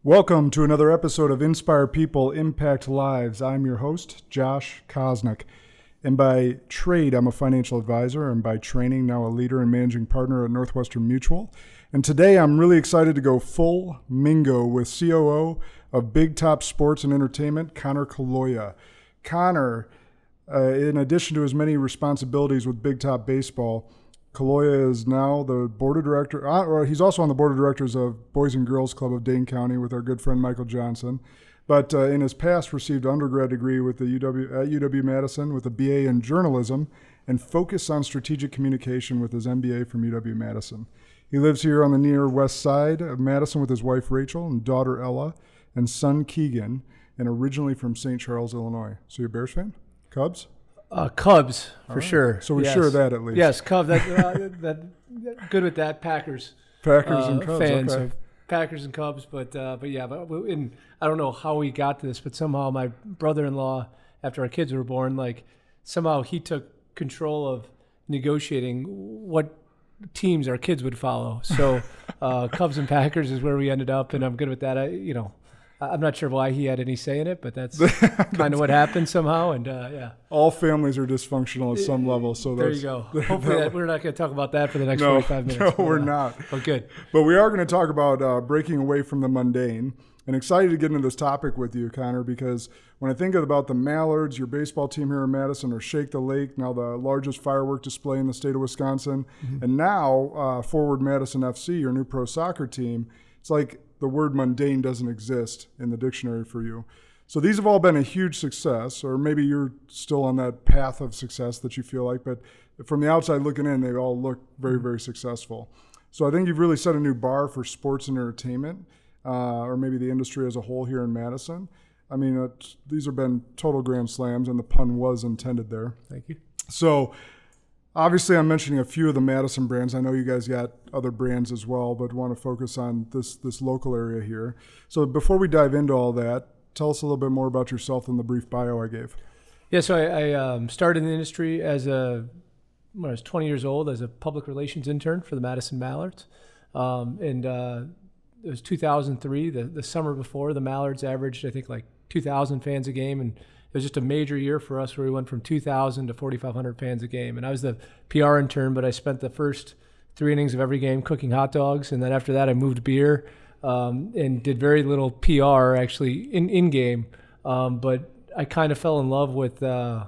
Welcome to another episode of Inspire People, Impact Lives. I'm your host, Josh Kosnick. And by trade, I'm a financial advisor, and by training, now a leader and managing partner at Northwestern Mutual. And today, I'm really excited to go full Mingo with COO of Big Top Sports and Entertainment, Conor Caloia. Conor, in addition to his many responsibilities with Big Top Baseball, Caloia is now the board of directors, or he's also on the board of directors of Boys and Girls Club of Dane County with our good friend Michael Johnson. But in his past, received an undergrad degree with the UW-Madison with a BA in journalism and focus on strategic communication with his MBA from UW-Madison. He lives here on the near west side of Madison with his wife Rachel and daughter Ella and son Keegan, and originally from St. Charles, Illinois. So you're a Bears fan? Cubs? Cubs, for right. Sure. So we're sure of that at least. Yes, Cubs. That good with that. Packers and Cubs. Fans okay. of Packers and Cubs, but yeah. But I don't know how we got to this, but somehow my brother-in-law, after our kids were born, somehow he took control of negotiating what teams our kids would follow. So Cubs and Packers is where we ended up, and I'm good with that. I'm not sure why he had any say in it, but that's kind of what happened somehow. And yeah, all families are dysfunctional at some level. So there you go. Hopefully, we're not going to talk about that for the next 45 minutes. No, we're not. But good. But we are going to talk about breaking away from the mundane. And excited to get into this topic with you, Conor, because when I think about the Mallards, your baseball team here in Madison, or Shake the Lake, now the largest firework display in the state of Wisconsin, and now Forward Madison FC, your new pro soccer team, it's like the word mundane doesn't exist in the dictionary for you. So these have all been a huge success, or maybe you're still on that path of success that you feel like, but from the outside looking in, they all look very, very successful. So I think you've really set a new bar for sports and entertainment, or maybe the industry as a whole here in Madison. I mean, these have been total grand slams, and the pun was intended there. Thank you. So obviously, I'm mentioning a few of the Madison brands. I know you guys got other brands as well, but want to focus on this local area here. So before we dive into all that, tell us a little bit more about yourself and the brief bio I gave. Yeah, so I started in the industry when I was 20 years old as a public relations intern for the Madison Mallards. It was 2003, the summer before. The Mallards averaged, I think, 2,000 fans a game, and it was just a major year for us where we went from 2,000 to 4,500 fans a game. And I was the PR intern, but I spent the first 3 innings of every game cooking hot dogs. And then after that, I moved beer and did very little PR actually in-game. But I kind of fell in love with the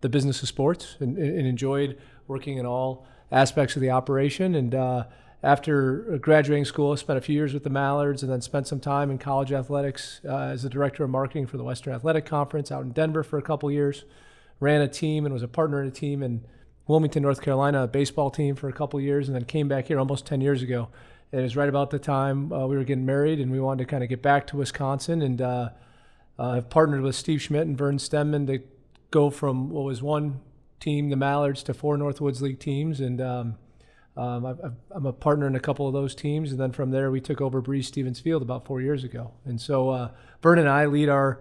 business of sports and enjoyed working in all aspects of the operation. And after graduating school, I spent a few years with the Mallards and then spent some time in college athletics as the director of marketing for the Western Athletic Conference out in Denver for a couple years. Ran a team and was a partner in a team in Wilmington, North Carolina, a baseball team for a couple years, and then came back here almost 10 years ago. And it was right about the time we were getting married, and we wanted to kind of get back to Wisconsin. And I've partnered with Steve Schmidt and Vern Stemman to go from what was one team, the Mallards, to 4 Northwoods League teams. And I'm a partner in a couple of those teams, and then from there we took over Breeze Stevens Field about 4 years ago. And so Vern and I lead our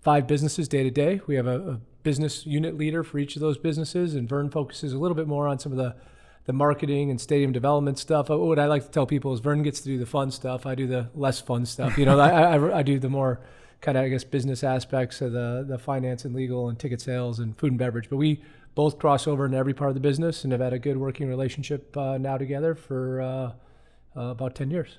5 businesses day to day. We have a business unit leader for each of those businesses, and Vern focuses a little bit more on some of the marketing and stadium development stuff. What I like to tell people is Vern gets to do the fun stuff. I do the less fun stuff. I do the more kind of, I guess, business aspects of the finance and legal and ticket sales and food and beverage. But we both cross over into every part of the business and have had a good working relationship now together for about 10 years.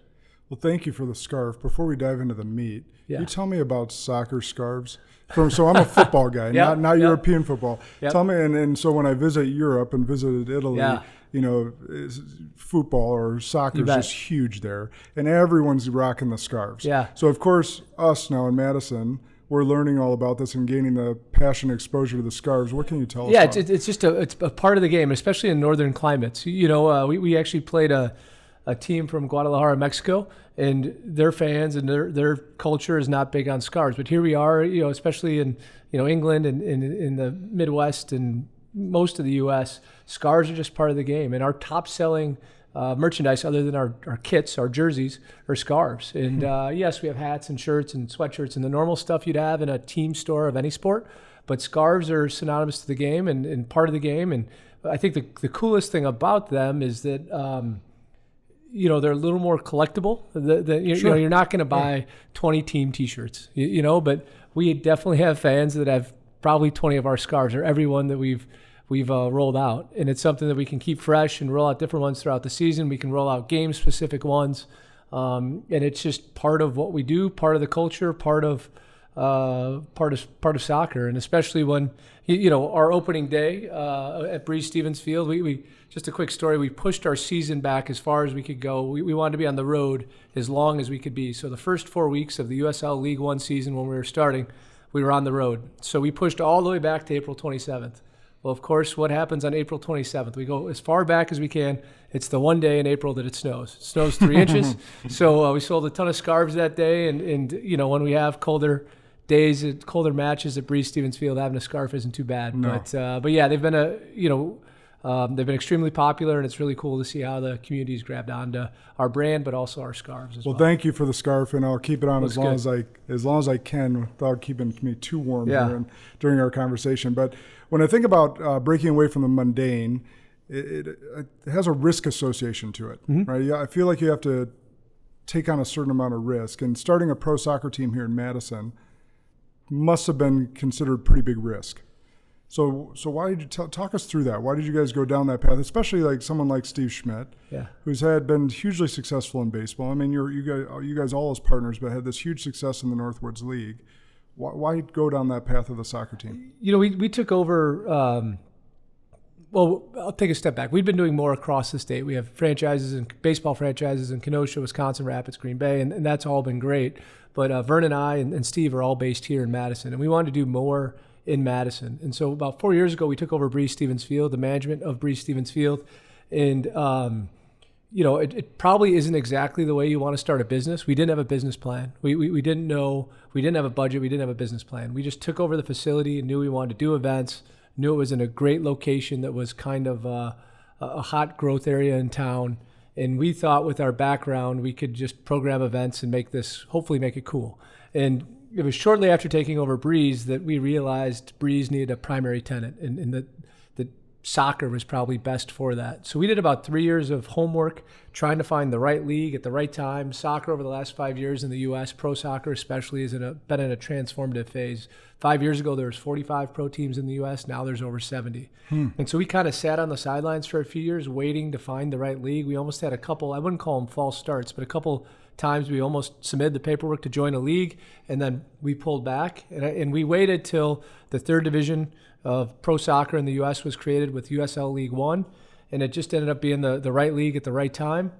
Well, thank you for the scarf. Before we dive into the meat, yeah. Can you tell me about soccer scarves? So I'm a football guy, not European football. Yep. Tell me, and so when I visit Europe and visited Italy, football or soccer is just huge there, and everyone's rocking the scarves. Yeah. So of course, us now in Madison, we're learning all about this and gaining the passion and exposure to the scarves. What can you tell us? Yeah, about? It's just a part of the game, especially in northern climates. We actually played a team from Guadalajara, Mexico, and their fans and their culture is not big on scarves. But here we are, especially in England and in the Midwest and most of the U.S., scarves are just part of the game. And our top selling merchandise, other than our kits, our jerseys, are scarves. And yes, we have hats and shirts and sweatshirts and the normal stuff you'd have in a team store of any sport. But scarves are synonymous to the game and part of the game. And I think the coolest thing about them is that they're a little more collectible. You're not going to buy 20 team T-shirts, but we definitely have fans that have probably 20 of our scarves, or every one that we've rolled out. And it's something that we can keep fresh and roll out different ones throughout the season. We can roll out game-specific ones. And it's just part of what we do, part of the culture, part of soccer. And especially when, our opening day at Breeze Stevens Field, we just a quick story, we pushed our season back as far as we could go. We wanted to be on the road as long as we could be. So the first 4 weeks of the USL League One season when we were starting, we were on the road. So we pushed all the way back to April 27th. Well, of course, what happens on April 27th? We go as far back as we can. It's the one day in April that it snows. It snows 3 inches. So we sold a ton of scarves that day. And when we have colder days, colder matches at Breeze Stevens Field, having a scarf isn't too bad. No. But yeah, they've been they've been extremely popular, and it's really cool to see how the community's grabbed onto our brand, but also our scarves as well. Well, thank you for the scarf, and I'll keep it on as long as I can without keeping me too warm here during our conversation. But when I think about breaking away from the mundane, it has a risk association to it, right? I feel like you have to take on a certain amount of risk, and starting a pro soccer team here in Madison must have been considered pretty big risk. So why did you talk us through that? Why did you guys go down that path, especially like someone like Steve Schmidt, who's been hugely successful in baseball? I mean, you guys all as partners, but had this huge success in the Northwoods League. Why go down that path of the soccer team? We took over. Well, I'll take a step back. We've been doing more across the state. We have baseball franchises in Kenosha, Wisconsin, Rapids, Green Bay, and that's all been great. But Vern and I and Steve are all based here in Madison, and we wanted to do more in Madison. And so about 4 years ago, we took over Breeze Stevens Field, the management of Breeze Stevens Field. And, it probably isn't exactly the way you want to start a business. We didn't have a business plan. We didn't know, we didn't have a budget. We didn't have a business plan. We just took over the facility and knew we wanted to do events, knew it was in a great location that was kind of a hot growth area in town. And we thought with our background, we could just program events and hopefully make it cool. And it was shortly after taking over Breeze that we realized Breeze needed a primary tenant, and that soccer was probably best for that. So we did about 3 years of homework trying to find the right league at the right time. Soccer over the last 5 years in the U.S., pro soccer especially, has been in a transformative phase. 5 years ago, there was 45 pro teams in the U.S. Now there's over 70. And so we kind of sat on the sidelines for a few years waiting to find the right league. We almost had a couple, I wouldn't call them false starts, but a couple times we almost submitted the paperwork to join a league, and then we pulled back. And we waited till the third division of pro soccer in the U.S. was created with USL League One, and it just ended up being the right league at the right time.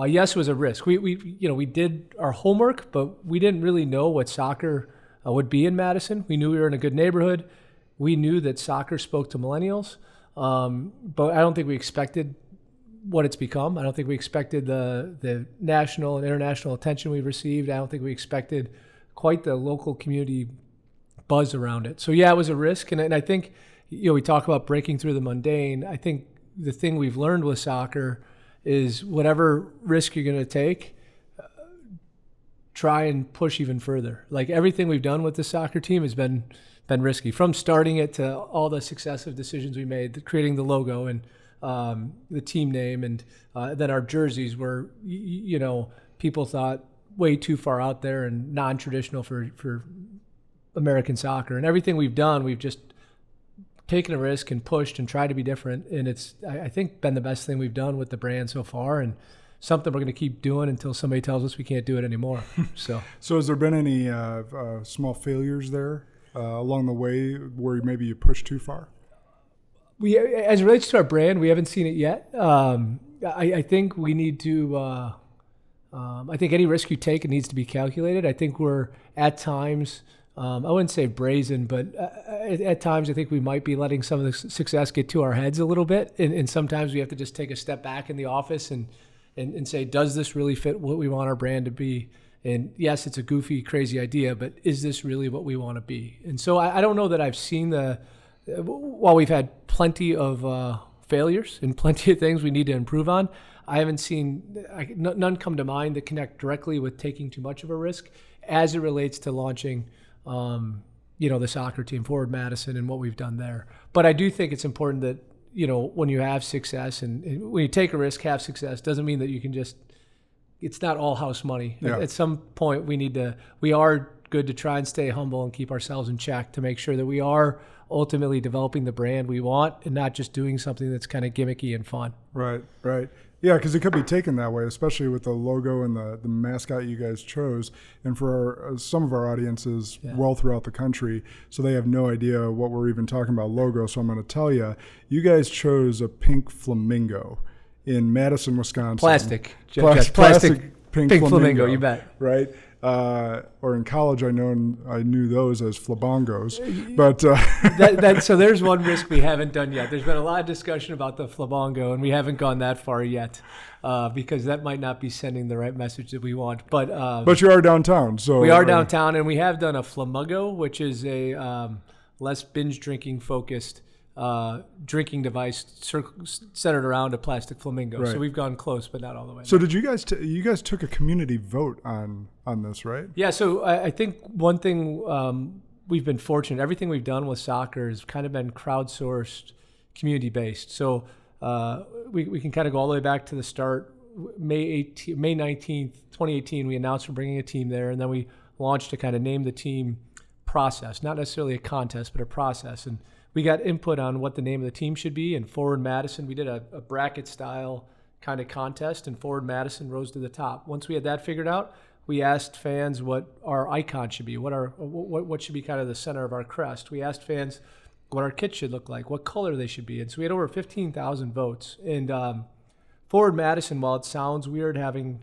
Yes, it was a risk. We did our homework, but we didn't really know what soccer would be in Madison. We knew we were in a good neighborhood. We knew that soccer spoke to millennials, but I don't think we expected what it's become. I don't think we expected the national and international attention we've received. I don't think we expected quite the local community buzz around it. So yeah, it was a risk. And I think, we talk about breaking through the mundane. I think the thing we've learned with soccer is whatever risk you're going to take, try and push even further. Like everything we've done with the soccer team has been risky, from starting it to all the successive decisions we made, creating the logo and the team name, and then our jerseys were, people thought way too far out there and non-traditional for American soccer. And everything we've done, we've just taken a risk and pushed and tried to be different. And it's, I think, been the best thing we've done with the brand so far, and something we're going to keep doing until somebody tells us we can't do it anymore. So has there been any small failures there along the way where maybe you pushed too far? As it relates to our brand, we haven't seen it yet. I think we need to, I think any risk you take, it needs to be calculated. I think we're at times, I wouldn't say brazen, but at times I think we might be letting some of the success get to our heads a little bit. And sometimes we have to just take a step back in the office and say, does this really fit what we want our brand to be? And yes, it's a goofy, crazy idea, but is this really what we want to be? And so I don't know that I've seen while we've had plenty of failures and plenty of things we need to improve on, I haven't seen none come to mind that connect directly with taking too much of a risk as it relates to launching, the soccer team, Forward Madison, and what we've done there. But I do think it's important that, when you have success and when you take a risk, have success, doesn't mean that you can just it's not all house money. Yeah. At some point, we are good to try and stay humble and keep ourselves in check to make sure that we are ultimately developing the brand we want and not just doing something that's kind of gimmicky and fun. Right. Yeah, because it could be taken that way, especially with the logo and the mascot you guys chose. And for some of our audiences well throughout the country, so they have no idea what we're even talking about logo. So I'm going to tell you, you guys chose a pink flamingo in Madison, Wisconsin. Plastic pink flamingo, you bet. Right? Or in college, I knew those as flabongos. But so there's one risk we haven't done yet. There's been a lot of discussion about the flabongo, and we haven't gone that far yet because that might not be sending the right message that we want. But you are downtown, so we are downtown, and we have done a flamingo, which is a less binge drinking focused drinking device centered around a plastic flamingo. Right. So we've gone close, but not all the way. So did you guys you guys took a community vote on this, right? Yeah. So I think one thing we've been fortunate. Everything we've done with soccer has kind of been crowdsourced, community based. So we can kind of go all the way back to the start. May 19th, 2018, we announced we're bringing a team there, and then we launched to kind of name the team process, not necessarily a contest, but a process. And we got input on what the name of the team should be. And Forward Madison, we did a bracket style kind of contest, and Forward Madison rose to the top. Once we had that figured out, we asked fans what our icon should be, what should be kind of the center of our crest. We asked fans what our kit should look like, what color they should be. And so we had over 15,000 votes. And Forward Madison, while it sounds weird having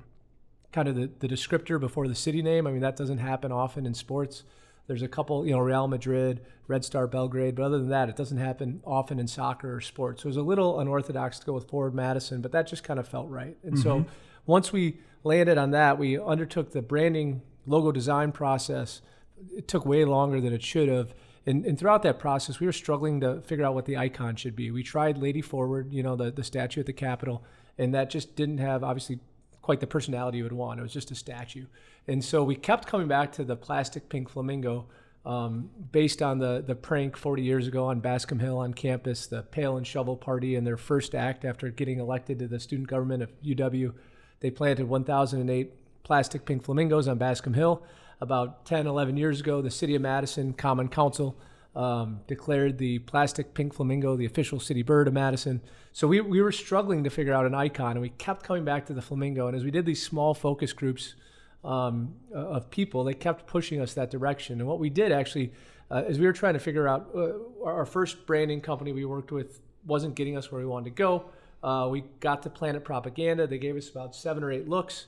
kind of the descriptor before the city name, I mean, that doesn't happen often in sports. There's a couple, Real Madrid, Red Star Belgrade, but other than that, it doesn't happen often in soccer or sports. So it was a little unorthodox to go with Forward Madison, but that just kind of felt right. And so once we landed on that, we undertook the branding logo design process. It took way longer than it should have. And throughout that process, we were struggling to figure out what the icon should be. We tried Lady Forward, the statue at the Capitol, and that just didn't have, obviously, quite the personality you would want. It was just a statue. And so we kept coming back to the plastic pink flamingo based on the prank 40 years ago on Bascom Hill on campus, the pail and shovel party, and their first act after getting elected to the student government of UW. They planted 1,008 plastic pink flamingos on Bascom Hill. About 10, 11 years ago, the City of Madison Common Council declared the plastic pink flamingo the official city bird of Madison. So we were struggling to figure out an icon, and we kept coming back to the flamingo. And as we did these small focus groups of people, they kept pushing us that direction. And what we did actually, as we were trying to figure out, our first branding company we worked with wasn't getting us where we wanted to go. We got to Planet Propaganda. They gave us about 7 or 8 looks.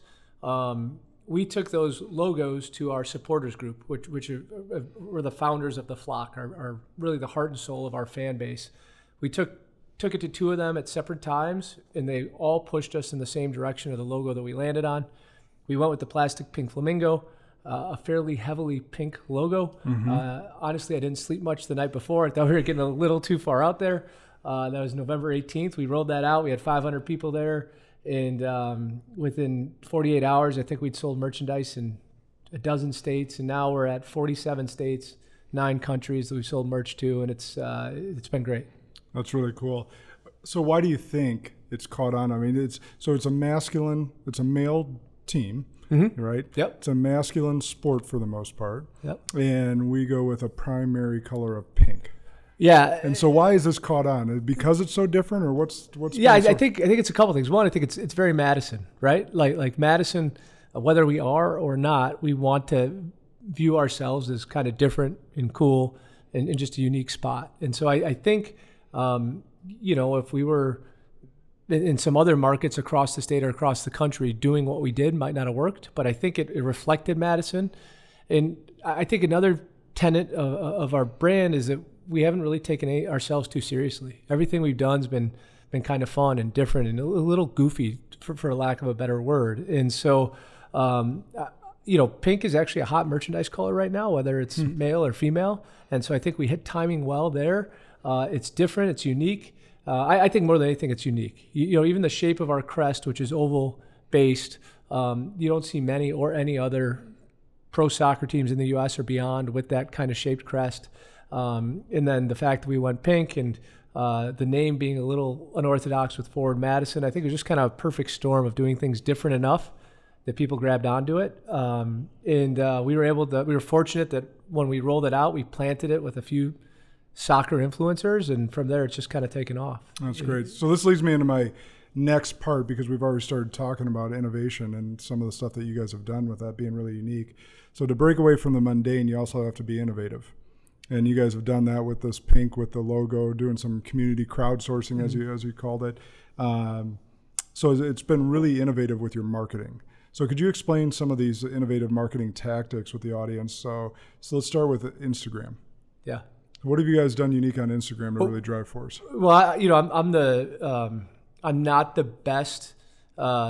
We took those logos to our supporters group, which were the founders of the flock, are really the heart and soul of our fan base. We took it to 2 of them at separate times, and they all pushed us in the same direction of the logo that we landed on. We went with the plastic pink flamingo, a fairly heavily pink logo. Honestly, I didn't sleep much the night before. I thought we were getting a little too far out there. That was November 18th. We rolled that out. We had 500 people there. And within 48 hours, I think we'd sold merchandise in a dozen states. And now we're at 47 states, 9 countries that we've sold merch to. And it's been great. That's really cool. So why do you think it's caught on? I mean, it's a male team, right? Yep. It's a masculine sport for the most part. Yep. And we go with a primary color of pink. Yeah. And so why is this caught on? Because it's so different, or what's Yeah, I think it's a couple things. One, I think it's very Madison, right? Like Madison, whether we are or not, we want to view ourselves as kind of different and cool and just a unique spot. And so I think if we were in some other markets across the state or across the country, doing what we did might not have worked, but I think it reflected Madison. And I think another tenet of our brand is that we haven't really taken ourselves too seriously. Everything we've done has been kind of fun and different and a little goofy, for lack of a better word. And so, pink is actually a hot merchandise color right now, whether it's male or female. And so I think we hit timing well there. It's different. It's unique. I think more than anything, it's unique. Even the shape of our crest, which is oval based, you don't see many or any other pro soccer teams in the U.S. or beyond with that kind of shaped crest. And then the fact that we went pink and the name being a little unorthodox with Forward Madison, I think it was just kind of a perfect storm of doing things different enough that people grabbed onto it. We were fortunate that when we rolled it out, we planted it with a few soccer influencers, and from there it's just kind of taken off. That's great. So this leads me into my next part, because we've already started talking about innovation and some of the stuff that you guys have done with that being really unique. So to break away from the mundane, you also have to be innovative. And you guys have done that with this pink, with the logo, doing some community crowdsourcing, as you called it. So it's been really innovative with your marketing. So could you explain some of these innovative marketing tactics with the audience? So let's start with Instagram. Yeah. What have you guys done unique on Instagram to really drive force? Well, I'm not the best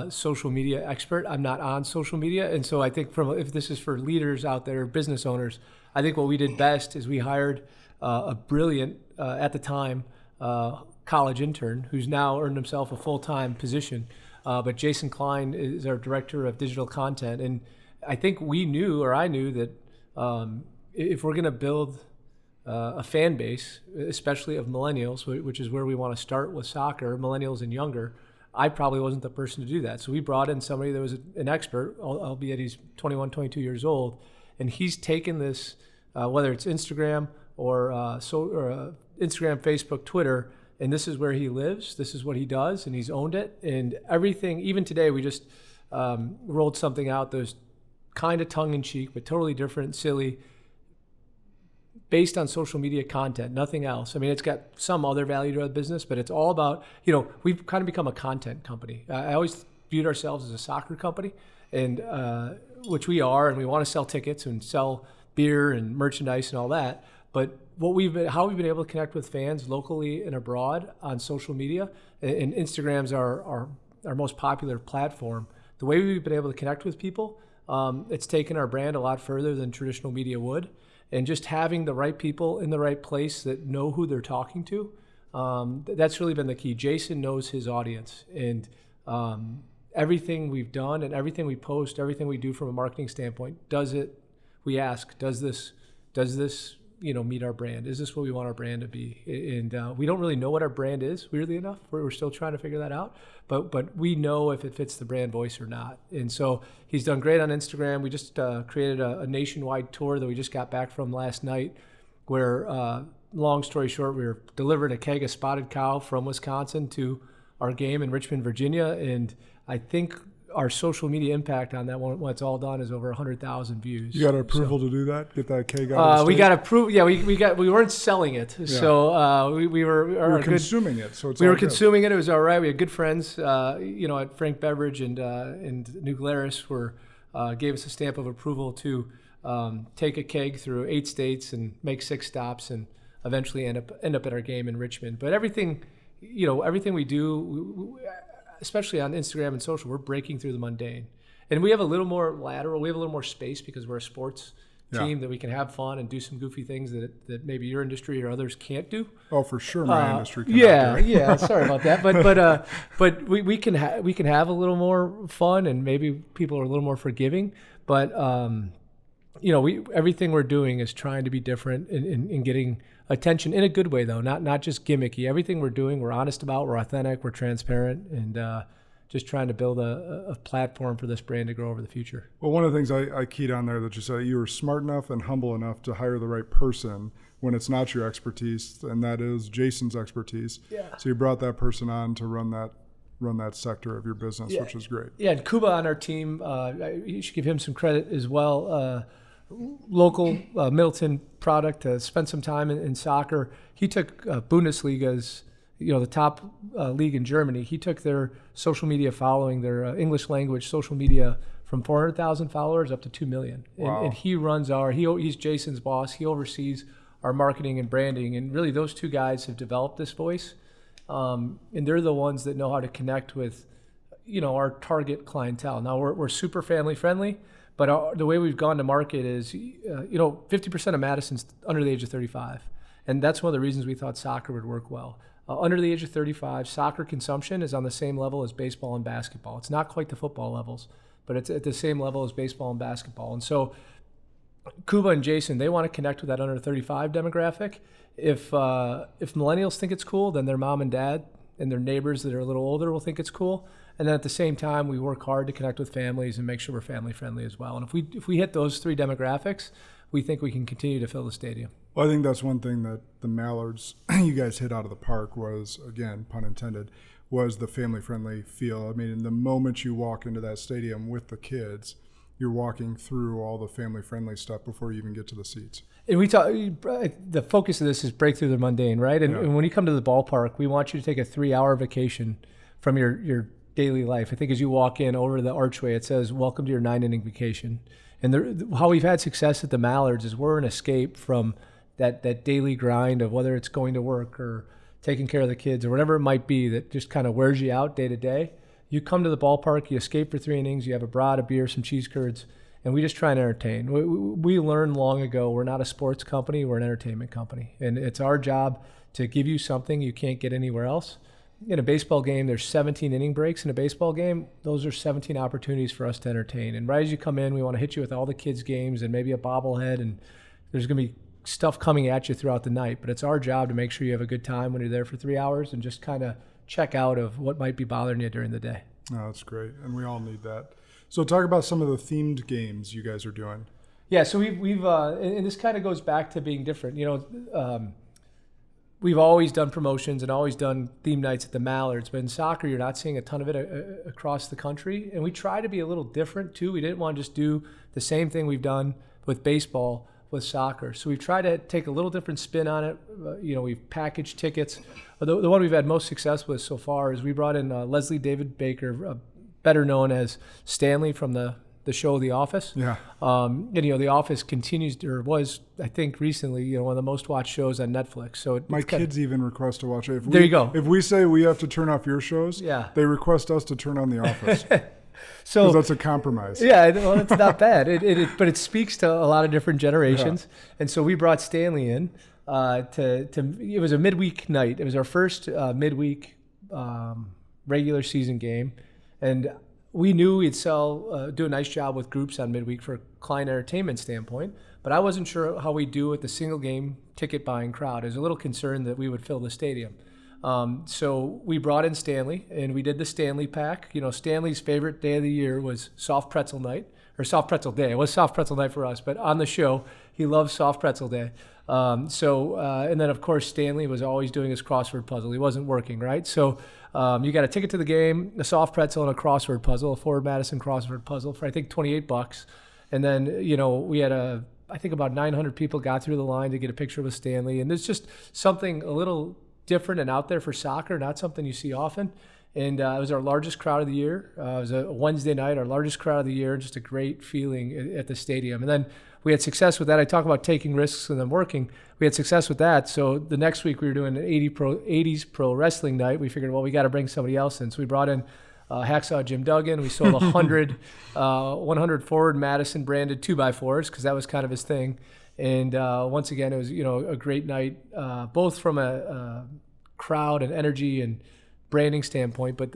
social media expert. I'm not on social media, and so I think if this is for leaders out there, business owners, I think what we did best is we hired a brilliant, at the time, college intern who's now earned himself a full-time position. But Jason Klein is our director of digital content, and I think I knew that if we're going to build a fan base, especially of millennials, which is where we want to start with soccer, millennials and younger, I probably wasn't the person to do that. So we brought in somebody that was an expert, albeit he's 21, 22 years old, and he's taken this, whether it's Instagram or Instagram, Facebook, Twitter, and this is where he lives, this is what he does, and he's owned it. And everything, even today, we just rolled something out that was kind of tongue-in-cheek, but totally different, silly, based on social media content, nothing else. I mean, it's got some other value to our business, but it's all about, we've kind of become a content company. I always viewed ourselves as a soccer company, and which we are, and we want to sell tickets and sell beer and merchandise and all that. But how we've been able to connect with fans locally and abroad on social media, and Instagram's our most popular platform. The way we've been able to connect with people, it's taken our brand a lot further than traditional media would. And just having the right people in the right place that know who they're talking to, that's really been the key. Jason knows his audience, and everything we've done and everything we post, everything we do from a marketing standpoint, we ask, does this meet our brand? Is this what we want our brand to be? And we don't really know what our brand is, weirdly enough. We're still trying to figure that out. But we know if it fits the brand voice or not. And so he's done great on Instagram. We just created a nationwide tour that we just got back from last night, where, long story short, we were delivering a keg of spotted cow from Wisconsin to our game in Richmond, Virginia. And I think our social media impact on that one, when it's all done, is over 100,000 views. You got approval to do that? Get that keg out of the state? We got approved. Yeah, we weren't selling it, so we were consuming it. So we were consuming it. It was all right. We had good friends, at Frank Beverage and New Glarus gave us a stamp of approval to take a keg through 8 states and make 6 stops and eventually end up at our game in Richmond. But everything we do, especially on Instagram and social, we're breaking through the mundane. And we have a little more lateral, we have a little more space because we're a sports team that we can have fun and do some goofy things that maybe your industry or others can't do. Oh, for sure, my industry can. Yeah. Sorry about that, but we can have a little more fun, and maybe people are a little more forgiving. But everything we're doing is trying to be different and getting attention in a good way, though, not just gimmicky. Everything we're doing, we're honest about, we're authentic, we're transparent, and just trying to build a platform for this brand to grow over the future. Well, one of the things I keyed on there that you said, you were smart enough and humble enough to hire the right person when it's not your expertise, and that is Jason's expertise. Yeah. So you brought that person on to run that sector of your business, which is great. Yeah, and Kuba on our team, you should give him some credit as well. Local Middleton product, spent some time in soccer. He took Bundesliga's, the top league in Germany. He took their social media following, their English language social media, from 400,000 followers up to 2 million. Wow. And he runs he's Jason's boss. He oversees our marketing and branding. And really those two guys have developed this voice. And they're the ones that know how to connect with, our target clientele. Now we're super family friendly. But the way we've gone to market is, 50% of Madison's under the age of 35. And that's one of the reasons we thought soccer would work well. Under the age of 35, soccer consumption is on the same level as baseball and basketball. It's not quite the football levels, but it's at the same level as baseball and basketball. And so Kuba and Jason, they want to connect with that under 35 demographic. If millennials think it's cool, then their mom and dad and their neighbors that are a little older will think it's cool. And then at the same time, we work hard to connect with families and make sure we're family friendly as well. And if we hit those three demographics, we think we can continue to fill the stadium. Well, I think that's one thing that the Mallards, you guys hit out of the park was, again, pun intended, was the family-friendly feel. I mean, in the moment you walk into that stadium with the kids, you're walking through all the family-friendly stuff before you even get to the seats. And we talk. The focus of this is break through the mundane, right? And when you come to the ballpark, we want you to take a 3-hour vacation from your daily life. I think as you walk in over the archway, it says, "Welcome to your 9-inning vacation." And how we've had success at the Mallards is we're an escape from that daily grind of whether it's going to work or taking care of the kids or whatever it might be that just kind of wears you out day to day. You come to the ballpark, you escape for 3 innings, you have a brat, a beer, some cheese curds, and we just try and entertain. We learned long ago we're not a sports company, we're an entertainment company. And it's our job to give you something you can't get anywhere else. In a baseball game, there's 17 inning breaks in a baseball game. Those are 17 opportunities for us to entertain. And right as you come in, we want to hit you with all the kids' games and maybe a bobblehead, and there's going to be stuff coming at you throughout the night. But it's our job to make sure you have a good time when you're there for 3 hours and just kind of check out of what might be bothering you during the day. Oh, that's great. And we all need that. So talk about some of the themed games you guys are doing. Yeah, so we've and this kind of goes back to being different. We've always done promotions and always done theme nights at the Mallards, but in soccer, you're not seeing a ton of it across the country. And we try to be a little different too. We didn't want to just do the same thing we've done with baseball with soccer. So we've tried to take a little different spin on it. We've packaged tickets. The one we've had most success with so far is we brought in Leslie David Baker, better known as Stanley from the show The Office. Yeah. The Office continues, or was, I think, recently, one of the most watched shows on Netflix. So my kids even request to watch it. There you go. If we say we have to turn off your shows, yeah, they request us to turn on The Office. So that's a compromise. Yeah, well, it's not bad. But it speaks to a lot of different generations. Yeah. And so we brought Stanley in it was a midweek night. It was our first midweek regular season game, and we knew we'd do a nice job with groups on midweek for a client entertainment standpoint, but I wasn't sure how we'd do with the single game ticket buying crowd. I was a little concerned that we would fill the stadium. So we brought in Stanley and we did the Stanley pack. Stanley's favorite day of the year was soft pretzel night, or soft pretzel day. It was soft pretzel night for us, but on the show, he loves soft pretzel day. And then of course, Stanley was always doing his crossword puzzle. He wasn't working, right? So you got a ticket to the game, a soft pretzel, and a crossword puzzle, a Ford Madison crossword puzzle for I think $28. And then we had I think about 900 people got through the line to get a picture with Stanley, and it's just something a little different and out there for soccer, not something you see often. And it was our largest crowd of the year. It was a Wednesday night, our largest crowd of the year, just a great feeling at the stadium. And then we had success with that. I talk about taking risks and then working. We had success with that. So the next week we were doing an 80s pro wrestling night. We figured, well, we got to bring somebody else in. So we brought in Hacksaw Jim Duggan. We sold 100 Ford Madison branded 2x4s because that was kind of his thing. And once again, it was a great night, both from a crowd and energy and branding standpoint. But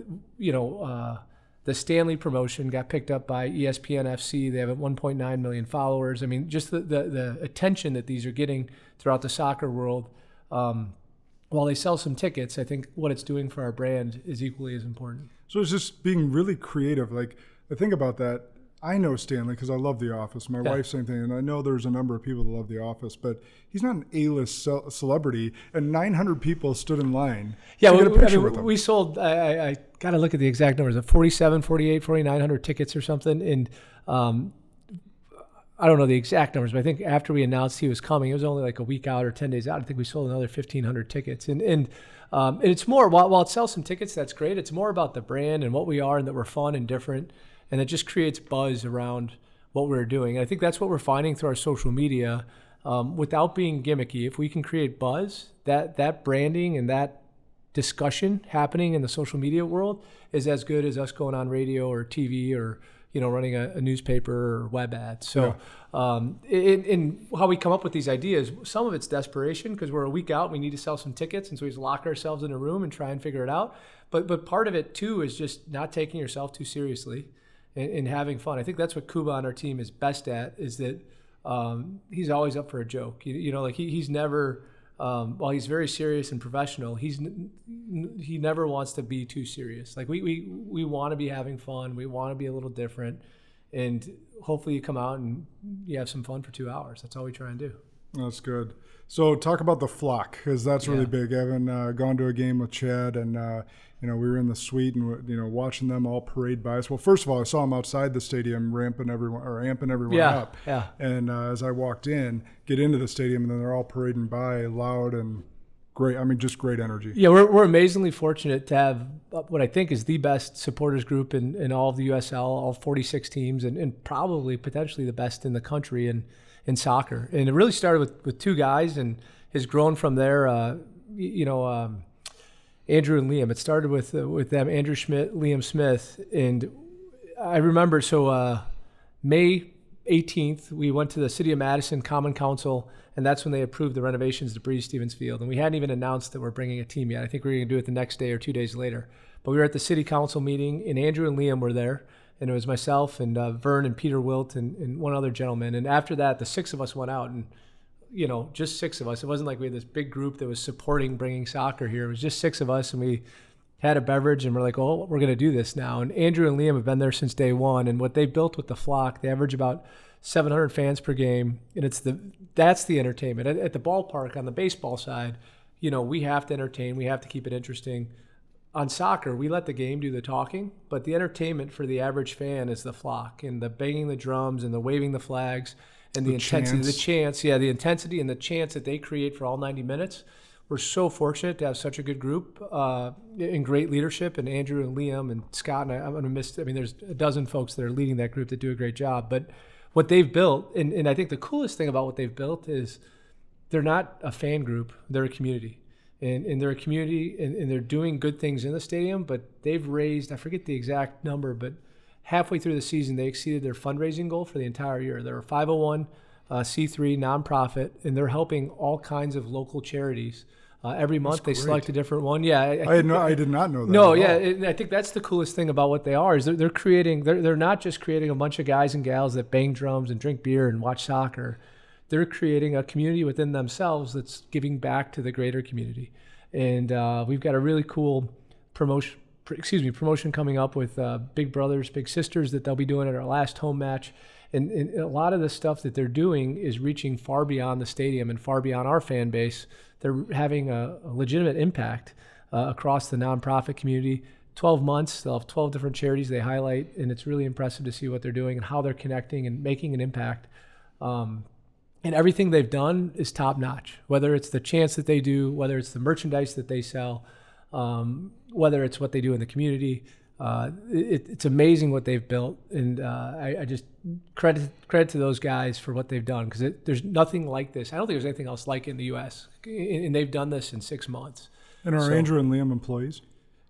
the Stanley promotion got picked up by ESPN FC. They have 1.9 million followers. I mean, just the attention that these are getting throughout the soccer world. While they sell some tickets, I think what it's doing for our brand is equally as important. So it's just being really creative. Like, I think about that. I know Stanley because I love The Office. My wife, same thing. And I know there's a number of people that love The Office, but he's not an A-list celebrity. And 900 people stood in line to get a picture with him. We sold, I got to look at the exact numbers, 47, 48, 4,900 tickets or something. And I don't know the exact numbers, but I think after we announced he was coming, it was only like a week out or 10 days out. I think we sold another 1,500 tickets. And it's more, while it sells some tickets, that's great. It's more about the brand and what we are and that we're fun and different. And it just creates buzz around what we're doing. And I think that's what we're finding through our social media. Without being gimmicky, if we can create buzz, that branding and that discussion happening in the social media world is as good as us going on radio or TV or running a newspaper or web ad. So in how we come up with these ideas, some of it's desperation because we're a week out, we need to sell some tickets, and so we just lock ourselves in a room and try and figure it out. But part of it too is just not taking yourself too seriously and having fun. I think that's what Kuba on our team is best at, is that he's always up for a joke. Like he's never while he's very serious and professional, he never wants to be too serious. Like we want to be having fun. We want to be a little different. And hopefully you come out and you have some fun for 2 hours. That's all we try and do. That's good. So talk about the flock, because that's really big. I haven't gone to a game with Chad, and we were in the suite and watching them all parade by us. Well, first of all, I saw them outside the stadium amping everyone up. Yeah. And as I walked in, get into the stadium, and then they're all parading by, loud and great. I mean, just great energy. Yeah, we're amazingly fortunate to have what I think is the best supporters group in all of the USL, all 46 teams, and probably potentially the best in the country in soccer. And it really started with two guys and has grown from there. Andrew and Liam. It started with them, Andrew Schmidt, Liam Smith. And I remember, May 18th, we went to the City of Madison Common Council, and that's when they approved the renovations to Breeze Stevens Field. And we hadn't even announced that we're bringing a team yet. I think we were going to do it the next day or 2 days later. But we were at the City Council meeting, and Andrew and Liam were there. And it was myself and Vern and Peter Wilt and one other gentleman. And after that, the six of us went out, and just six of us. It wasn't like we had this big group that was supporting bringing soccer here. It was just six of us, and we had a beverage, and we're like, oh, we're going to do this now. And Andrew and Liam have been there since day one. And what they built with the flock, they average about 700 fans per game, and that's the entertainment. At the ballpark, on the baseball side, we have to entertain. We have to keep it interesting. On soccer, we let the game do the talking, but the entertainment for the average fan is the flock and the banging the drums and the waving the flags and the intensity, the intensity and the chants that they create for all 90 minutes. We're so fortunate to have such a good group and great leadership, and Andrew and Liam and Scott, and I'm going to miss, there's a dozen folks that are leading that group that do a great job. But what they've built, and I think the coolest thing about what they've built is they're not a fan group, they're a community. And they're a community, and they're doing good things in the stadium, but they've raised, I forget the exact number, but halfway through the season, they exceeded their fundraising goal for the entire year. They're a 501c3 nonprofit, and they're helping all kinds of local charities. Every month they select a different one. Yeah, I did not know that. No, yeah, and I think that's the coolest thing about what they are is they're not just creating a bunch of guys and gals that bang drums and drink beer and watch soccer. They're creating a community within themselves that's giving back to the greater community. And we've got a really cool promotion coming up with Big Brothers, Big Sisters that they'll be doing at our last home match. And a lot of the stuff that they're doing is reaching far beyond the stadium and far beyond our fan base. They're having a legitimate impact across the nonprofit community. 12 months, they'll have 12 different charities they highlight, and it's really impressive to see what they're doing and how they're connecting and making an impact. And everything they've done is top notch, whether it's the chants that they do, whether it's the merchandise that they sell, whether it's what they do in the community. It's amazing what they've built. And I just credit to those guys for what they've done, because there's nothing like this. I don't think there's anything else like it in the U.S. And they've done this in 6 months. And are Andrew and Liam employees?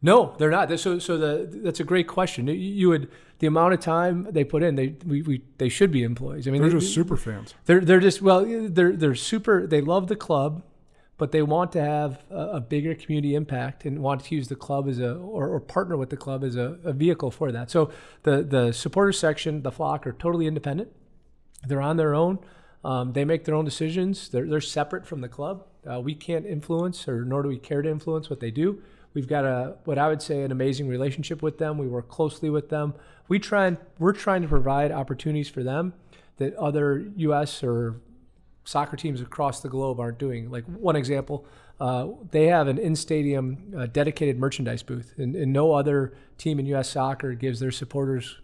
No, they're not. That's a great question. The amount of time they put in, they should be employees. I mean, they're just super fans. They're super. They love the club, but they want to have a bigger community impact and want to use the club as or partner with the club as a vehicle for that. So the supporters section, the flock, are totally independent. They're on their own. They make their own decisions. They're separate from the club. We can't influence, or nor do we care to influence what they do. We've got what I would say an amazing relationship with them. We work closely with them. We're trying to provide opportunities for them that other U.S. or soccer teams across the globe aren't doing. Like one example, they have an in-stadium dedicated merchandise booth, and no other team in U.S. soccer gives their supporters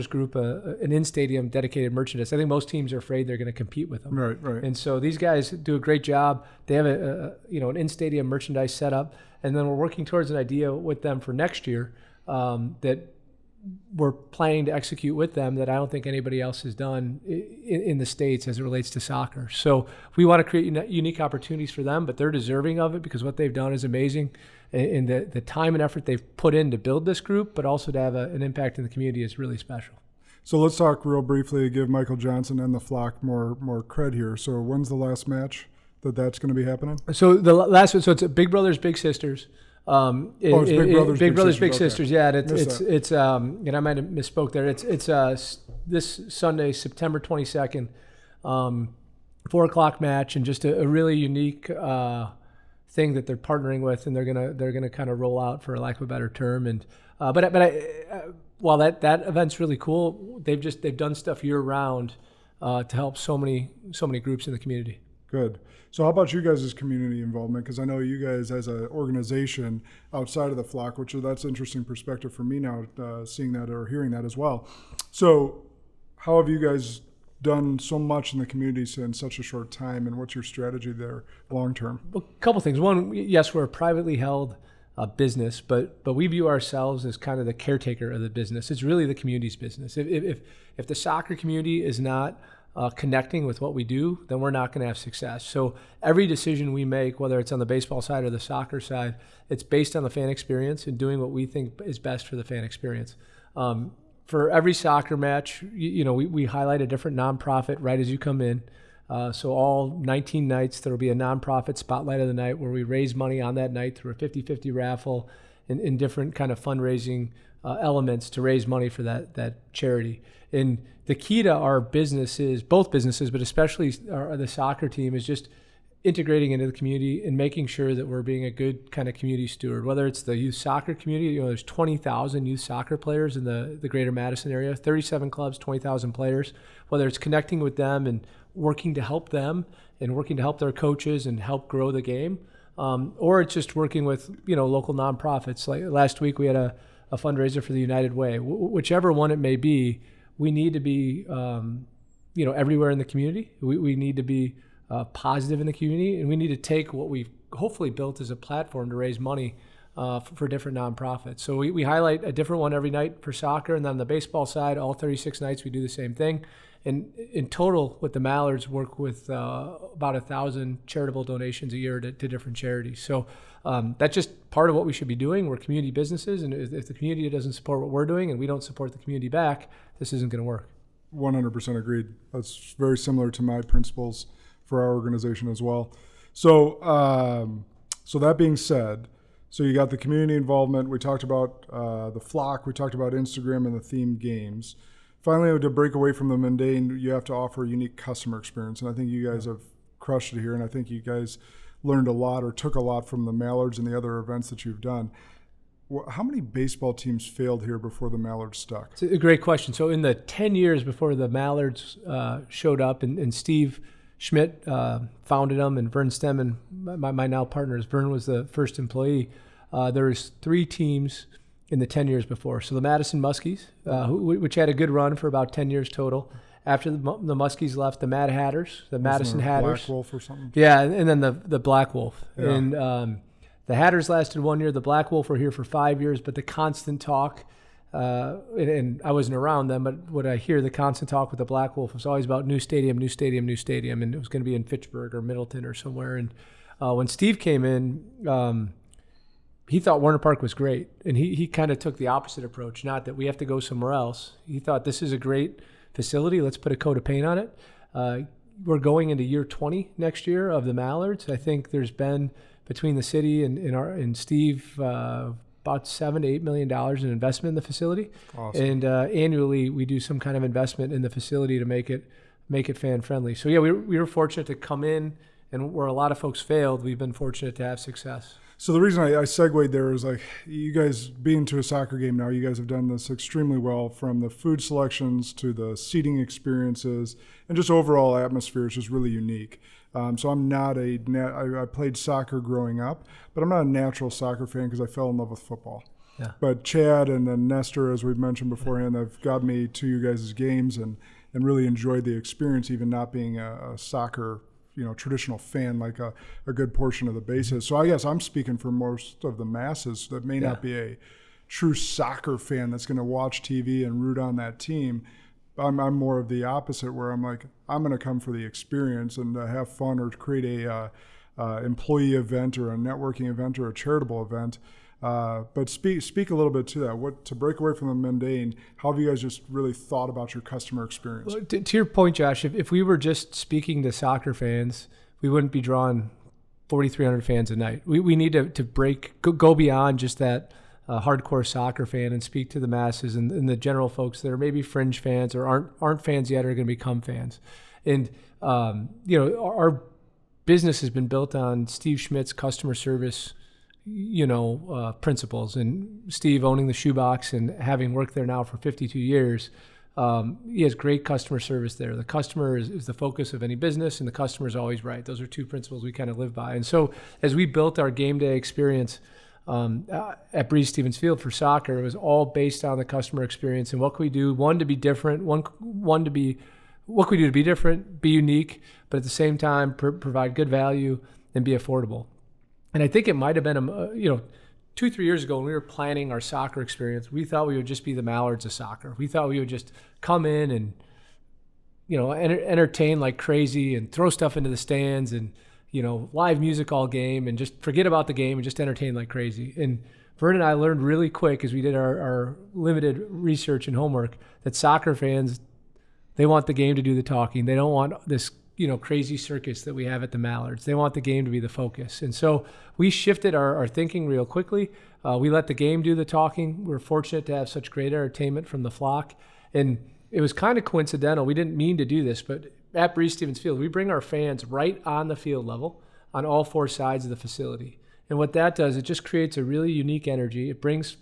group an in-stadium dedicated merchandise. I think most teams are afraid they're going to compete with them. Right. And so these guys do a great job. They have an in-stadium merchandise set up, and then we're working towards an idea with them for next year that we're planning to execute with them that I don't think anybody else has done in the States as it relates to soccer. So we want to create unique opportunities for them, but they're deserving of it because what they've done is amazing. And the time and effort they've put in to build this group, but also to have an impact in the community is really special. So let's talk real briefly, give Michael Johnson and the flock more cred here. So when's the last match that's going to be happening? So the last one, so it's Big Brothers, Big Sisters. It's Big Brothers, Big Brothers, Big Okay. Sisters. Yeah, it's and I might have misspoke there. It's this Sunday, September 22nd. 4:00 match, and just a really unique thing that they're partnering with, and they're gonna kind of roll out, for lack of a better term. And while that event's really cool, they've done stuff year round to help so many groups in the community. Good. So how about you guys' community involvement? Because I know you guys as an organization outside of the flock, that's interesting perspective for me now, seeing that or hearing that as well. So how have you guys done so much in the community in such a short time, and what's your strategy there long term? Well, a couple things. One, yes, we're a privately held business, but we view ourselves as kind of the caretaker of the business. It's really the community's business. If the soccer community is not connecting with what we do, then we're not going to have success. So every decision we make, whether it's on the baseball side or the soccer side, it's based on the fan experience and doing what we think is best for the fan experience. For every soccer match, we highlight a different nonprofit right as you come in. So all 19 nights, there will be a nonprofit spotlight of the night where we raise money on that night through a 50-50 raffle and in different kind of fundraising elements to raise money for that charity. And the key to our businesses, both businesses, but especially the soccer team, is just integrating into the community and making sure that we're being a good kind of community steward. Whether it's the youth soccer community, there's 20,000 youth soccer players in the greater Madison area, 37 clubs, 20,000 players. Whether it's connecting with them and working to help them and working to help their coaches and help grow the game, or it's just working with local nonprofits. Like last week we had a fundraiser for the United Way. Whichever one it may be, we need to be everywhere in the community. We need to be positive in the community, and we need to take what we've hopefully built as a platform to raise money for different nonprofits. So we highlight a different one every night for soccer, and then on the baseball side, all 36 nights we do the same thing. And in total, with the Mallards, work with about 1,000 charitable donations a year to different charities. So that's just part of what we should be doing. We're community businesses, and if the community doesn't support what we're doing and we don't support the community back, this isn't going to work. 100% agreed. That's very similar to my principles for our organization as well. So that being said, so you got the community involvement. We talked about the flock. We talked about Instagram and the themed games. Finally, to break away from the mundane, you have to offer a unique customer experience. And I think you guys have crushed it here. And I think you guys learned a lot or took a lot from the Mallards and the other events that you've done. How many baseball teams failed here before the Mallards stuck? It's a great question. So in the 10 years before the Mallards showed up, and Steve Schmidt founded them, and Vern Stemmen, my now partners, Vern was the first employee. There was 3 teams in the 10 years before. So the Madison Muskies, which had a good run for about 10 years total. After the Muskies left, the Mad Hatters, the Madison Hatters. Black Wolf or something? Yeah, and then the Black Wolf. Yeah. And the Hatters lasted 1 year. The Black Wolf were here for 5 years, but the constant talk, and I wasn't around them, but what I hear, the constant talk with the Black Wolf was always about new stadium, and it was going to be in Fitchburg or Middleton or somewhere. And when Steve came in, he thought Warner Park was great, and he kind of took the opposite approach, not that we have to go somewhere else. He thought, this is a great facility, let's put a coat of paint on it. We're going into year 20 next year of the Mallards. I think there's been, between the city and Steve, about $7 to $8 million in investment in the facility. Awesome. And annually we do some kind of investment in the facility to make it fan friendly. So yeah, we were fortunate to come in, and where a lot of folks failed, we've been fortunate to have success. So the reason I segued there is, like, you guys being to a soccer game now, you guys have done this extremely well, from the food selections to the seating experiences and just overall atmosphere is just really unique. So I'm not I played soccer growing up, but I'm not a natural soccer fan because I fell in love with football. Yeah. But Chad and then Nestor, as we've mentioned beforehand, have got me to you guys' games and really enjoyed the experience, even not being a soccer traditional fan like a good portion of the base is. So I guess I'm speaking for most of the masses that may not be a true soccer fan that's going to watch TV and root on that team. I'm more of the opposite, where I'm like, I'm going to come for the experience and have fun, or to create a employee event or a networking event or a charitable event. But speak a little bit to that. To break away from the mundane, how have you guys just really thought about your customer experience? Well, to your point, Josh, if we were just speaking to soccer fans, we wouldn't be drawing 4,300 fans a night. We need to go beyond just that hardcore soccer fan and speak to the masses and the general folks that are maybe fringe fans or aren't fans yet, are going to become fans. And our business has been built on Steve Schmidt's customer service principles, and Steve owning the shoebox and having worked there now for 52 years. He has great customer service there. The customer is the focus of any business, and the customer is always right. Those are two principles we kind of live by. And so as we built our game day experience at Breeze Stevens Field for soccer, it was all based on the customer experience and what can we do, one, to be different, what can we do to be different, be unique, but at the same time provide good value and be affordable. And I think it might have been 2-3 years ago when we were planning our soccer experience, we thought we would just be the Mallards of soccer. We thought we would just come in and, entertain like crazy and throw stuff into the stands and, live music all game and just forget about the game and just entertain like crazy. And Vern and I learned really quick as we did our limited research and homework that soccer fans, they want the game to do the talking. They don't want this crazy circus that we have at the Mallards. They want the game to be the focus. And so we shifted our thinking real quickly. We let the game do the talking. We're fortunate to have such great entertainment from the flock. And it was kind of coincidental. We didn't mean to do this, but at Breeze Stevens Field, we bring our fans right on the field level on all 4 sides of the facility. And what that does, it just creates a really unique energy. It brings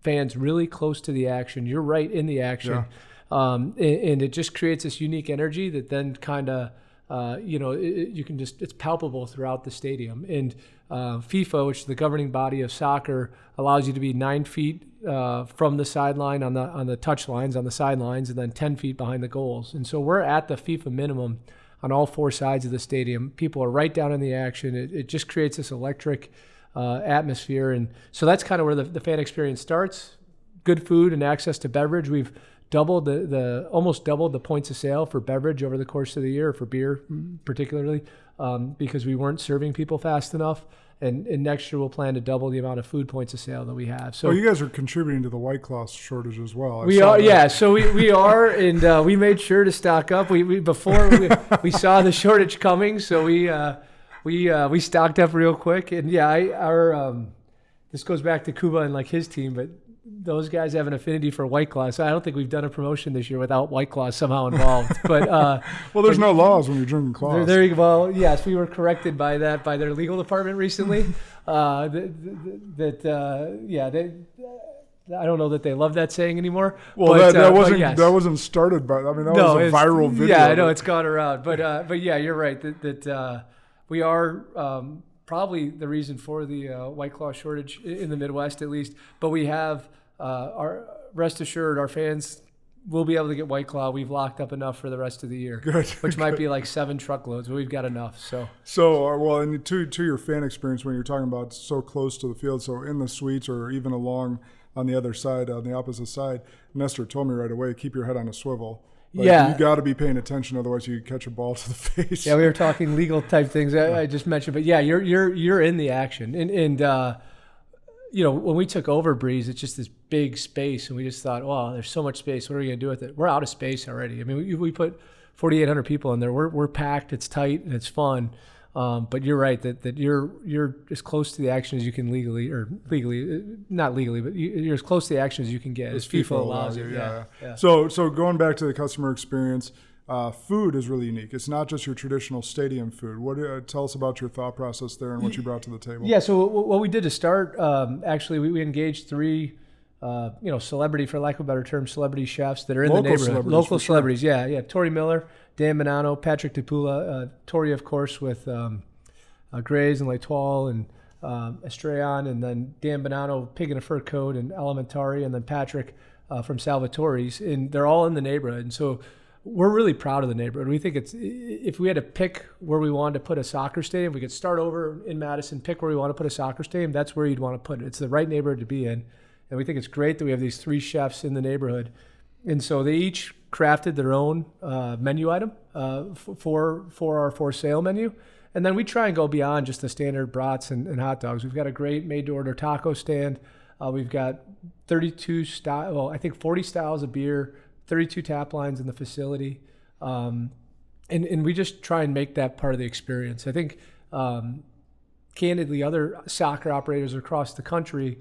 fans really close to the action. You're right in the action. Yeah. And it just creates this unique energy that then kind of, it's palpable throughout the stadium. And FIFA, which is the governing body of soccer, allows you to be 9 feet from the sideline on the touch lines, on the sidelines, and then 10 feet behind the goals. And so we're at the FIFA minimum on all 4 sides of the stadium. People are right down in the action. It just creates this electric atmosphere. And so that's kind of where the fan experience starts. Good food and access to beverage. We've doubled almost doubled the points of sale for beverage over the course of the year, for beer particularly, because we weren't serving people fast enough. And next year we'll plan to double the amount of food points of sale that we have. So you guys are contributing to the White Claw shortage as well. We are, yeah. So we are, and we made sure to stock up. Before we saw the shortage coming, so we stocked up real quick. And yeah, this goes back to Kuba and like his team, but those guys have an affinity for White Claw, so I don't think we've done a promotion this year without White Claw somehow involved. But well, there's no laws when you're drinking claws. There you go. Well, yes, we were corrected by their legal department recently. I don't know that they love that saying anymore. Well, but, that wasn't started by. I mean, that was a viral video. Yeah, I know it's gone around. But yeah, you're right that we are. Probably the reason for the White Claw shortage in the Midwest, at least. But we have, rest assured, our fans will be able to get White Claw. We've locked up enough for the rest of the year, which might be like 7 truckloads, but we've got enough. And to your fan experience, when you're talking about so close to the field, so in the suites or even along on the other side, on the opposite side, Nestor told me right away, keep your head on a swivel. You got to be paying attention, otherwise you catch a ball to the face. Yeah, we were talking legal type things I just mentioned, but yeah, you're in the action, and when we took over Breeze, it's just this big space, and we just thought, wow, there's so much space. What are we gonna do with it? We're out of space already. I mean, we put 4,800 people in there. We're packed. It's tight and it's fun. But you're right that you're as close to the action as you can not legally, but you're as close to the action as you can get as FIFA allows you. Yeah. So going back to the customer experience, food is really unique. It's not just your traditional stadium food. Tell us about your thought process there and what you brought to the table. Yeah. So what we did to start, actually, we engaged 3. Celebrity, for lack of a better term, celebrity chefs that are in the neighborhood. Local celebrities, sure. Yeah. Tori Miller, Dan Bonanno, Patrick DePula, Tori, of course, with Grays and L'Etoile and Estrellan, and then Dan Bonanno, Pig in a Fur Coat, and Elementari, and then Patrick from Salvatore's. And they're all in the neighborhood. And so we're really proud of the neighborhood. We think if we had to pick where we wanted to put a soccer stadium, we could start over in Madison, pick where we want to put a soccer stadium, that's where you'd want to put it. It's the right neighborhood to be in. And we think it's great that we have these 3 chefs in the neighborhood. And so they each crafted their own menu item for our for sale menu. And then we try and go beyond just the standard brats and hot dogs. We've got a great made-to-order taco stand. We've got 40 styles of beer, 32 tap lines in the facility. And we just try and make that part of the experience. I think, candidly, other soccer operators across the country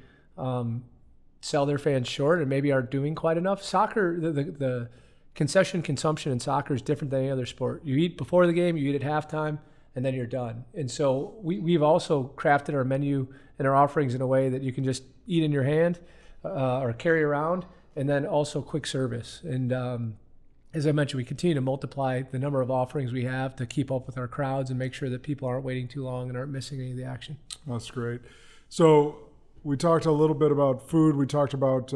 sell their fans short and maybe aren't doing quite enough. Soccer, the concession consumption in soccer is different than any other sport. You eat before the game, you eat at halftime, and then you're done. And so we've also crafted our menu and our offerings in a way that you can just eat in your hand or carry around, and then also quick service. And as I mentioned, we continue to multiply the number of offerings we have to keep up with our crowds and make sure that people aren't waiting too long and aren't missing any of the action. That's great. So we talked a little bit about food. We talked about,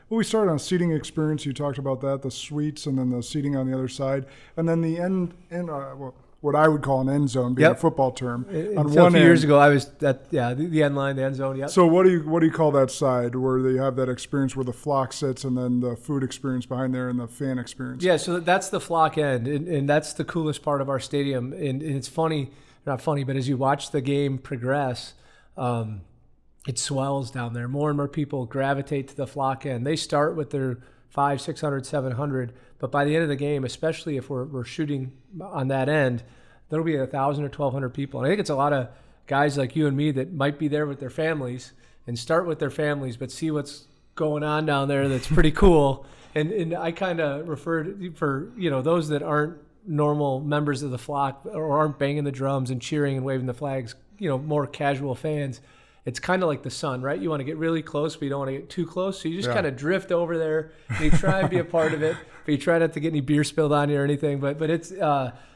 we started on seating experience. You talked about that, the suites, and then the seating on the other side. And then the what I would call an end zone, being a football term. Until a few years ago, I was the end line, the end zone. Yep. So what do you call that side where they have that experience where the flock sits, and then the food experience behind there and the fan experience? Yeah, so that's the flock end, and that's the coolest part of our stadium. And it's funny, not funny, but as you watch the game progress, it swells down there. More and more people gravitate to the flock end. They start with their 500, 600, 700, but by the end of the game, especially if we're shooting on that end, there'll be 1,000 or 1,200 people. And I think it's a lot of guys like you and me that might be there with their families and start with their families, but see what's going on down there that's pretty cool. And I kind of referred for, those that aren't normal members of the flock or aren't banging the drums and cheering and waving the flags, more casual fans. It's kind of like the sun, right? You want to get really close, but you don't want to get too close. So you just kind of drift over there and you try and be a part of it, but you try not to get any beer spilled on you or anything. But it's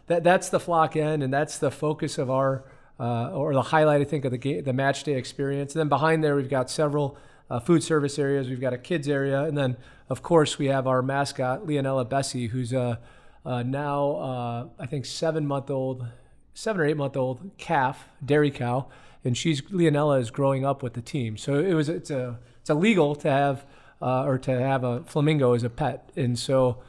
that's the flock end, and that's the focus of our or the highlight, I think, of the match day experience. And then behind there, we've got several food service areas. We've got a kids area, and then of course we have our mascot Leonella Bessie, who's now I think 7 or 8 month old calf, dairy cow. And Leonella is growing up with the team, so it's illegal to have a flamingo as a pet, and so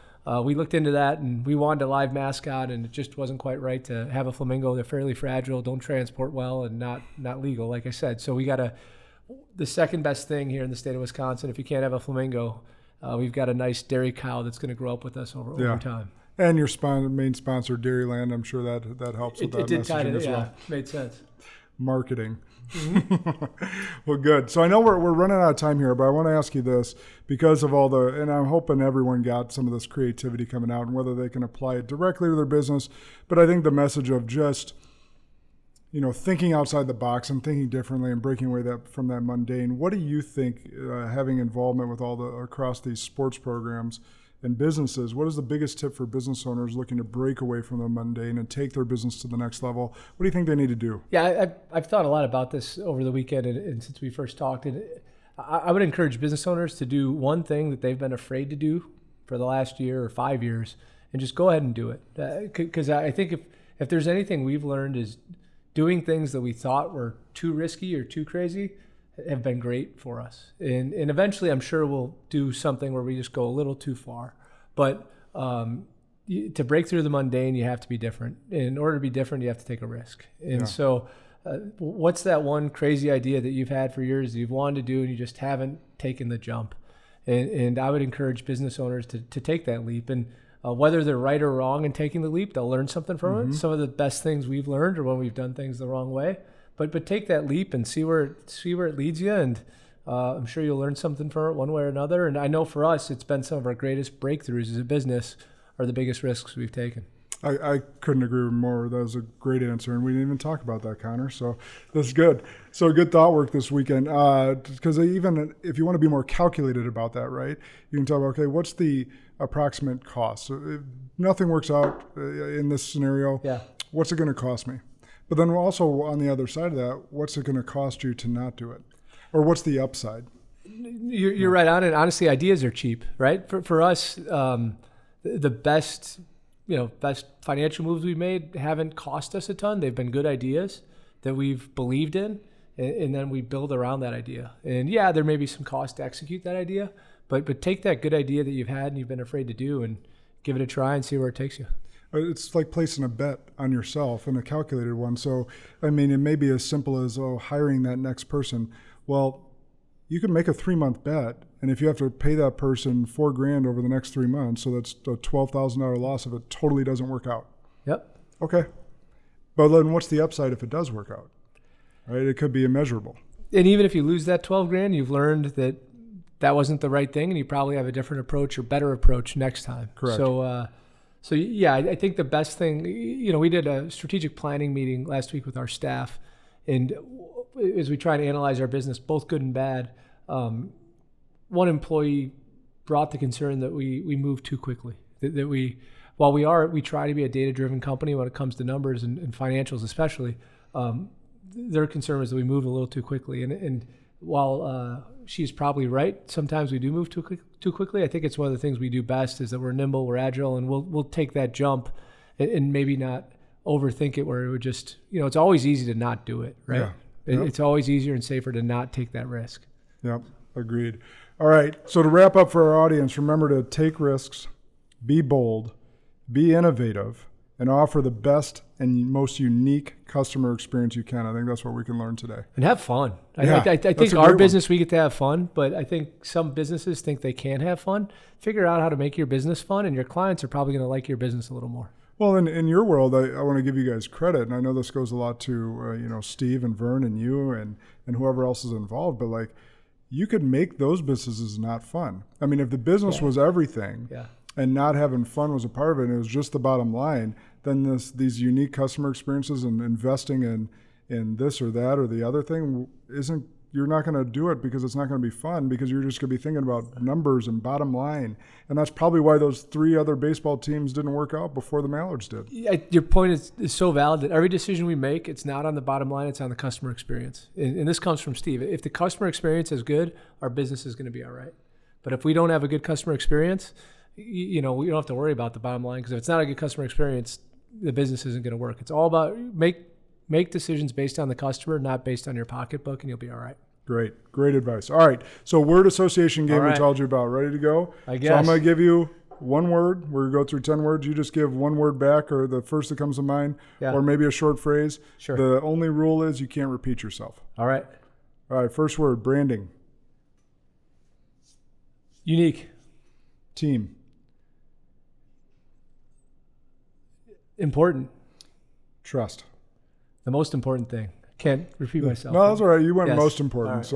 we looked into that, and we wanted a live mascot, and it just wasn't quite right to have a flamingo. They're fairly fragile, don't transport well, and not legal, like I said. So we got the second best thing here in the state of Wisconsin. If you can't have a flamingo, we've got a nice dairy cow that's going to grow up with us over time. And your main sponsor, Dairyland, I'm sure that helps with that messaging as well. Yeah, made sense. Marketing. Well, good. So I know we're running out of time here, but I want to ask you this because of and I'm hoping everyone got some of this creativity coming out and whether they can apply it directly to their business. But I think the message of just, thinking outside the box and thinking differently and breaking away from that mundane. What do you think, having involvement with across these sports programs and businesses, what is the biggest tip for business owners looking to break away from the mundane and take their business to the next level? What do you think they need to do? Yeah, I've thought a lot about this over the weekend and since we first talked. And I would encourage business owners to do one thing that they've been afraid to do for the last year or 5 years and just go ahead and do it. Because I think if there's anything we've learned is doing things that we thought were too risky or too crazy have been great for us. And eventually I'm sure we'll do something where we just go a little too far. But to break through the mundane, you have to be different. In order to be different, you have to take a risk. And so what's that one crazy idea that you've had for years that you've wanted to do and you just haven't taken the jump? And I would encourage business owners to take that leap. And whether they're right or wrong in taking the leap, they'll learn something from it. Some of the best things we've learned are when we've done things the wrong way. But take that leap and see where it leads you, and I'm sure you'll learn something from it one way or another. And I know for us, it's been some of our greatest breakthroughs as a business are the biggest risks we've taken. I couldn't agree more. That was a great answer, and we didn't even talk about that, Conor. So that's good. So good thought work this weekend. Because even if you want to be more calculated about that, right, you can talk about, okay, what's the approximate cost? So if nothing works out in this scenario, what's it going to cost me? But then also on the other side of that, what's it going to cost you to not do it? Or what's the upside? You're right on it. Honestly, ideas are cheap, right? For us, the best financial moves we've made haven't cost us a ton. They've been good ideas that we've believed in, and then we build around that idea. And yeah, there may be some cost to execute that idea, but take that good idea that you've had and you've been afraid to do and give it a try and see where it takes you. It's like placing a bet on yourself and a calculated one. So, I mean, it may be as simple as, hiring that next person. Well, you can make a 3-month bet, and if you have to pay that person $4,000 over the next 3 months, so that's a $12,000 loss if it totally doesn't work out. Yep. Okay. But then what's the upside if it does work out? Right? It could be immeasurable. And even if you lose that $12,000, you've learned that that wasn't the right thing, and you probably have a different approach or better approach next time. Correct. So yeah, I think the best thing, we did a strategic planning meeting last week with our staff, and as we try to analyze our business, both good and bad, one employee brought the concern that we move too quickly, that we try to be a data-driven company when it comes to numbers and financials especially. Their concern was that we move a little too quickly, and while she's probably right, sometimes we do move too quickly. I think it's one of the things we do best is that we're nimble, we're agile, and we'll take that jump and maybe not overthink it, where it would just, it's always easy to not do it, right? Yeah. Yep. It's always easier and safer to not take that risk. Yep, agreed. All right, so to wrap up for our audience, remember to take risks, be bold, be innovative, and offer the best and most unique customer experience you can. I think that's what we can learn today. And have fun. Yeah, I think our business, we get to have fun, but I think some businesses think they can't have fun. Figure out how to make your business fun, and your clients are probably going to like your business a little more. Well, in your world, I want to give you guys credit, and I know this goes a lot to Steve and Vern and you and whoever else is involved, but like, you could make those businesses not fun. I mean, if the business was everything and not having fun was a part of it, and it was just the bottom line, then these unique customer experiences and investing in this or that or the other thing you're not going to do it, because it's not going to be fun, because you're just going to be thinking about numbers and bottom line. And that's probably why those 3 other baseball teams didn't work out before the Mallards did. Your point is so valid that every decision we make, it's not on the bottom line, it's on the customer experience. And this comes from Steve. If the customer experience is good, our business is going to be all right. But if we don't have a good customer experience, we don't have to worry about the bottom line, because if it's not a good customer experience, the business isn't going to work. It's all about make decisions based on the customer, not based on your pocketbook, and you'll be all right. Great advice. All right, so word association game we told you about. Ready to go? I guess. So I'm going to give you one word. We're going to go through 10 words. You just give one word back, or the first that comes to mind, or maybe a short phrase. Sure. The only rule is you can't repeat yourself. All right. First word, branding. Unique. Team. Important. Trust. The most important thing. Can't repeat myself. No, that's all right. You went most important.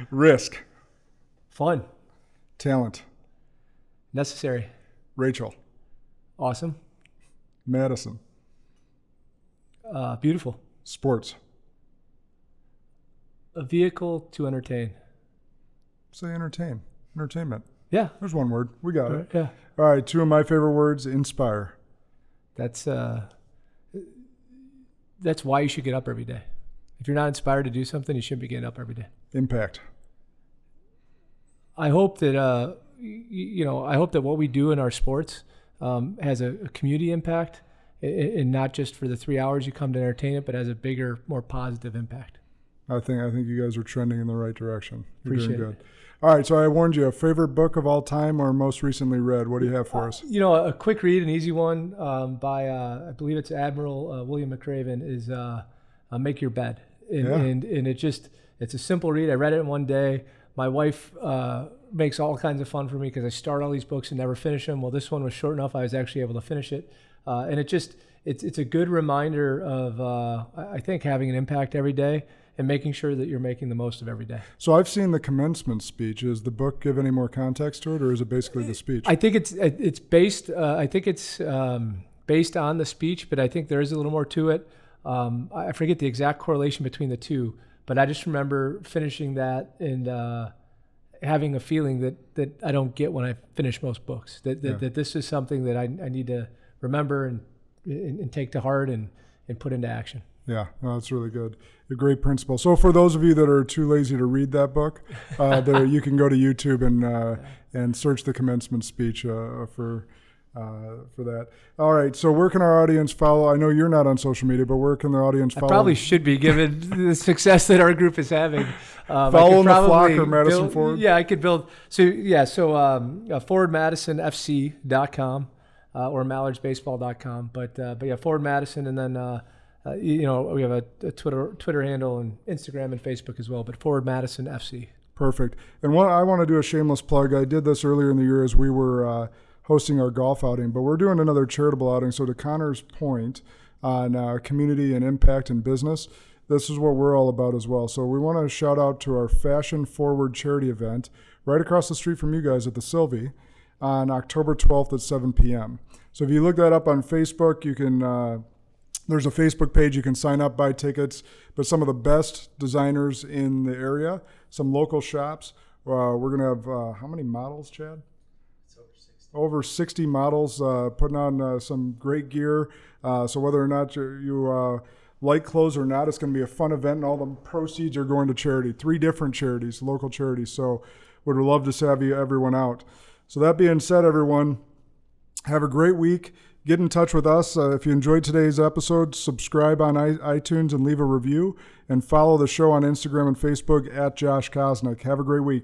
Risk. Fun. Talent. Necessary. Rachel. Awesome. Madison. Beautiful. Sports. A vehicle to entertain. Say entertain. Entertainment. Yeah. There's one word. We got it. Yeah. All right. 2 of my favorite words, inspire. That's why you should get up every day. If you're not inspired to do something, you shouldn't be getting up every day. Impact. I hope that I hope that what we do in our sports has a community impact, and not just for the 3 hours you come to entertain it, but has a bigger, more positive impact. I think you guys are trending in the right direction. You're Appreciate doing good. it. All right, so I warned you, a favorite book of all time or most recently read. What do you have for us? A quick read, an easy one by, I believe it's Admiral William McRaven, is Make Your Bed. And it's a simple read. I read it in one day. My wife makes all kinds of fun for me because I start all these books and never finish them. Well, this one was short enough I was actually able to finish it. And it's a good reminder of, I think, having an impact every day and making sure that you're making the most of every day. So I've seen the commencement speech. Does the book give any more context to it, or is it basically the speech? I think it's based. I think it's based on the speech, but I think there is a little more to it. I forget the exact correlation between the two, but I just remember finishing that and having a feeling that I don't get when I finish most books. That this is something that I need to remember and take to heart and put into action. Yeah, no, that's really good. A great principle. So for those of you that are too lazy to read that book, you can go to YouTube and search the commencement speech for that. All right. So where can our audience follow? I know you're not on social media, but where can the audience follow? I probably should be, given the success that our group is having. Follow the Flock or Madison Forward? Yeah, I could build. So forwardmadisonfc.com or mallardsbaseball.com. But yeah, Forward Madison, and then we have a Twitter handle and Instagram and Facebook as well. But Forward Madison FC. Perfect. And I want to do a shameless plug. I did this earlier in the year as we were hosting our golf outing, but we're doing another charitable outing. So to Conor's point on community and impact and business, this is what we're all about as well. So we want to shout out to our Fashion Forward charity event right across the street from you guys at the Sylvie on October 12th at 7 p.m. So if you look that up on Facebook, you can, there's a Facebook page, you can sign up, buy tickets, but some of the best designers in the area, some local shops. We're going to have, how many models, Chad? It's over 60. Over 60 models putting on some great gear. So whether or not you like clothes or not, it's going to be a fun event, and all the proceeds are going to charity, 3 different charities, local charities. So would love to have everyone out. So that being said, everyone, have a great week. Get in touch with us. If you enjoyed today's episode, subscribe on iTunes and leave a review, and follow the show on Instagram and Facebook at Josh Kosnick. Have a great week.